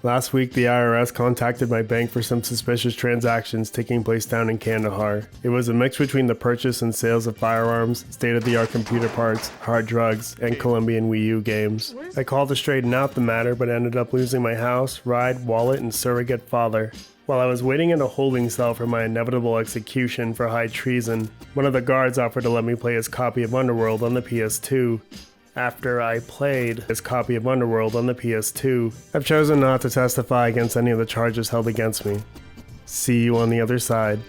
Last week, the IRS contacted my bank for some suspicious transactions taking place down in Kandahar. It was a mix between the purchase and sales of firearms, state-of-the-art computer parts, hard drugs, and Colombian Wii U games. I called to straighten out the matter, but ended up losing my house, ride, wallet, and surrogate father. While I was waiting in a holding cell for my inevitable execution for high treason, one of the guards offered to let me play his copy of Underworld on the PS2. After I played his copy of Underworld on the PS2, I've chosen not to testify against any of the charges held against me. See you on the other side.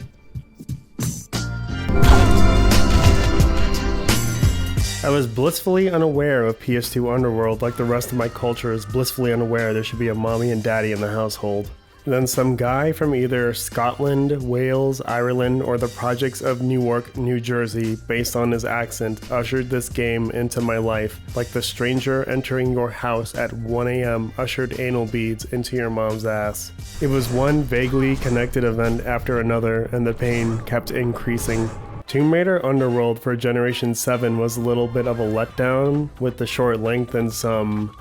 I was blissfully unaware of PS2 Underworld like the rest of my culture is blissfully unaware there should be a mommy and daddy in the household. Then some guy from either Scotland, Wales, Ireland, or the projects of Newark, New Jersey, based on his accent, ushered this game into my life, like the stranger entering your house at 1 a.m. ushered anal beads into your mom's ass. It was one vaguely connected event after another, and the pain kept increasing. Tomb Raider Underworld for Generation 7 was a little bit of a letdown, with the short length and some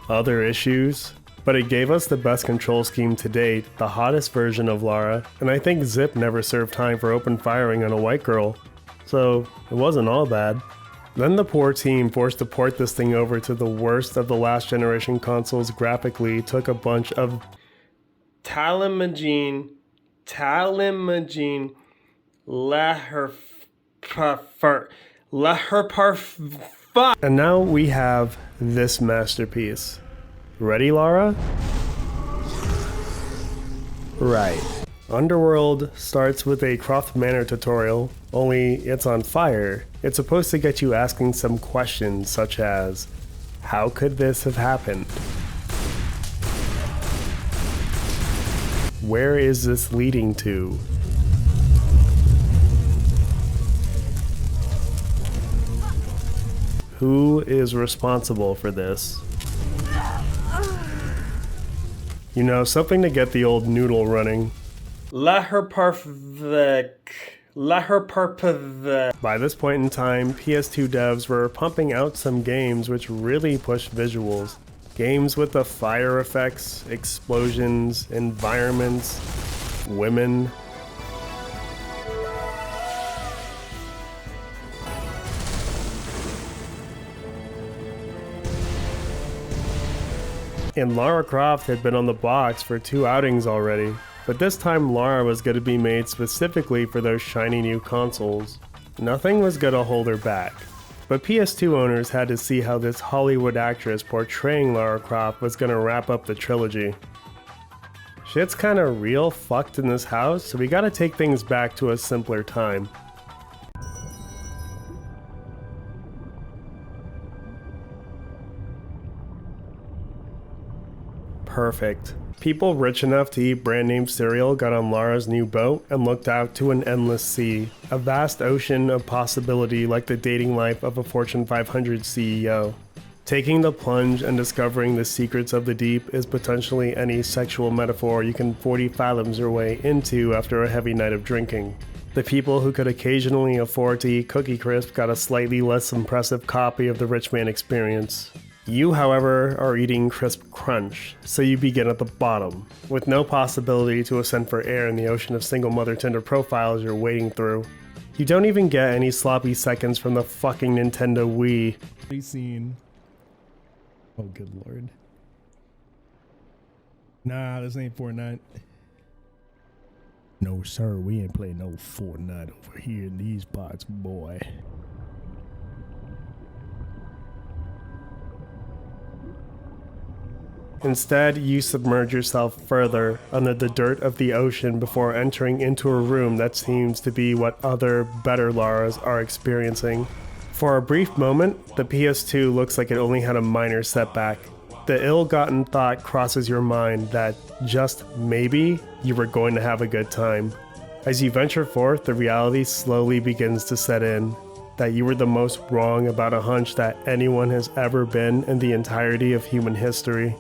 other issues. But it gave us the best control scheme to date, the hottest version of Lara, and I think Zip never served time for open firing on a white girl, so it wasn't all bad. Then the poor team forced to port this thing over to the worst of the last generation consoles graphically took a bunch of Talimagene, and now we have this masterpiece. Ready, Lara? Right. Underworld starts with a Croft Manor tutorial, only it's on fire. It's supposed to get you asking some questions such as, how could this have happened? Where is this leading to? Who is responsible for this? You know, something to get the old noodle running. By this point in time, PS2 devs were pumping out some games which really pushed visuals. Games with the fire effects, explosions, environments, women. And Lara Croft had been on the box for 2 outings already, but this time Lara was going to be made specifically for those shiny new consoles. Nothing was going to hold her back, but PS2 owners had to see how this Hollywood actress portraying Lara Croft was going to wrap up the trilogy. Shit's kinda real fucked in this house, so we gotta take things back to a simpler time. Perfect. People rich enough to eat brand name cereal got on Lara's new boat and looked out to an endless sea, a vast ocean of possibility like the dating life of a Fortune 500 CEO. Taking the plunge and discovering the secrets of the deep is potentially any sexual metaphor you can 40 fathoms your way into after a heavy night of drinking. The people who could occasionally afford to eat Cookie Crisp got a slightly less impressive copy of the rich man experience. You, however, are eating Crisp Crunch, so you begin at the bottom, with no possibility to ascend for air in the ocean of single mother Tinder profiles you're wading through. You don't even get any sloppy seconds from the fucking Nintendo Wii. Scene. Oh, good lord. Nah, this ain't Fortnite. No, sir, we ain't playing no Fortnite over here in these parts, boy. Instead, you submerge yourself further under the dirt of the ocean before entering into a room that seems to be what other, better Laras are experiencing. For a brief moment, the PS2 looks like it only had a minor setback. The ill-gotten thought crosses your mind that, just maybe, you were going to have a good time. As you venture forth, the reality slowly begins to set in. That you were the most wrong about a hunch that anyone has ever been in the entirety of human history.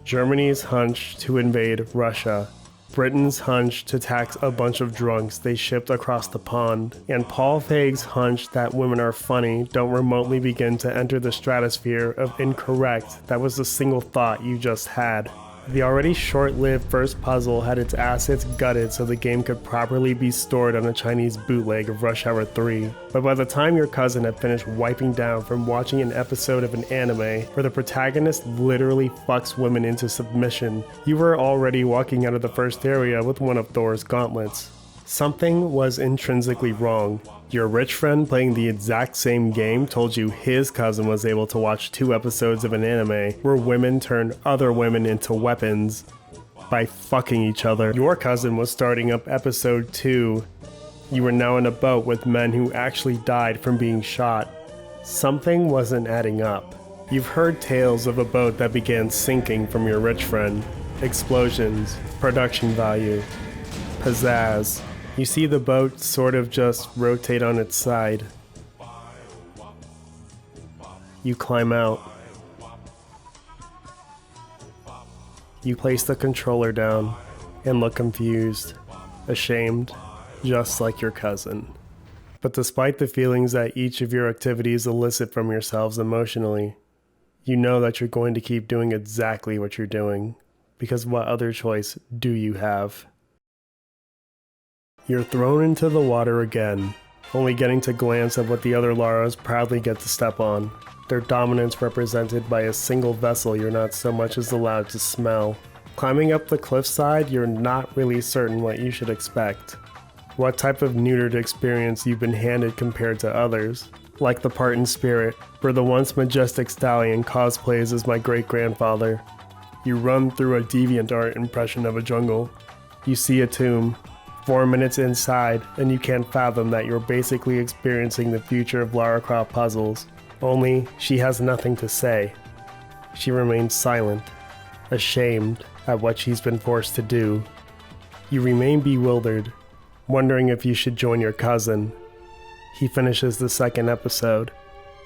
Germany's hunch to invade Russia, Britain's hunch to tax a bunch of drunks they shipped across the pond, and Paul Feig's hunch that women are funny don't remotely begin to enter the stratosphere of incorrect that was the single thought you just had. The already short-lived first puzzle had its assets gutted so the game could properly be stored on a Chinese bootleg of Rush Hour 3, but by the time your cousin had finished wiping down from watching an episode of an anime where the protagonist literally fucks women into submission, you were already walking out of the first area with one of Thor's gauntlets. Something was intrinsically wrong. Your rich friend playing the exact same game told you his cousin was able to watch 2 episodes of an anime where women turn other women into weapons by fucking each other. Your cousin was starting up episode 2. You were now in a boat with men who actually died from being shot. Something wasn't adding up. You've heard tales of a boat that began sinking from your rich friend. Explosions, production value, pizzazz. You see the boat sort of just rotate on its side. You climb out. You place the controller down and look confused, ashamed, just like your cousin. But despite the feelings that each of your activities elicit from yourselves emotionally, you know that you're going to keep doing exactly what you're doing, because what other choice do you have? You're thrown into the water again, only getting to glance at what the other Laras proudly get to step on, their dominance represented by a single vessel you're not so much as allowed to smell. Climbing up the cliffside, you're not really certain what you should expect. What type of neutered experience you've been handed compared to others. Like the part in Spirit, where the once majestic stallion cosplays as my great-grandfather. You run through a DeviantArt impression of a jungle. You see a tomb. 4 minutes inside, and you can't fathom that you're basically experiencing the future of Lara Croft puzzles. Only, she has nothing to say. She remains silent, ashamed at what she's been forced to do. You remain bewildered, wondering if you should join your cousin. He finishes the second episode.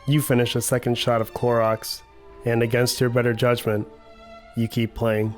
You finish a second shot of Clorox, and against your better judgment, you keep playing.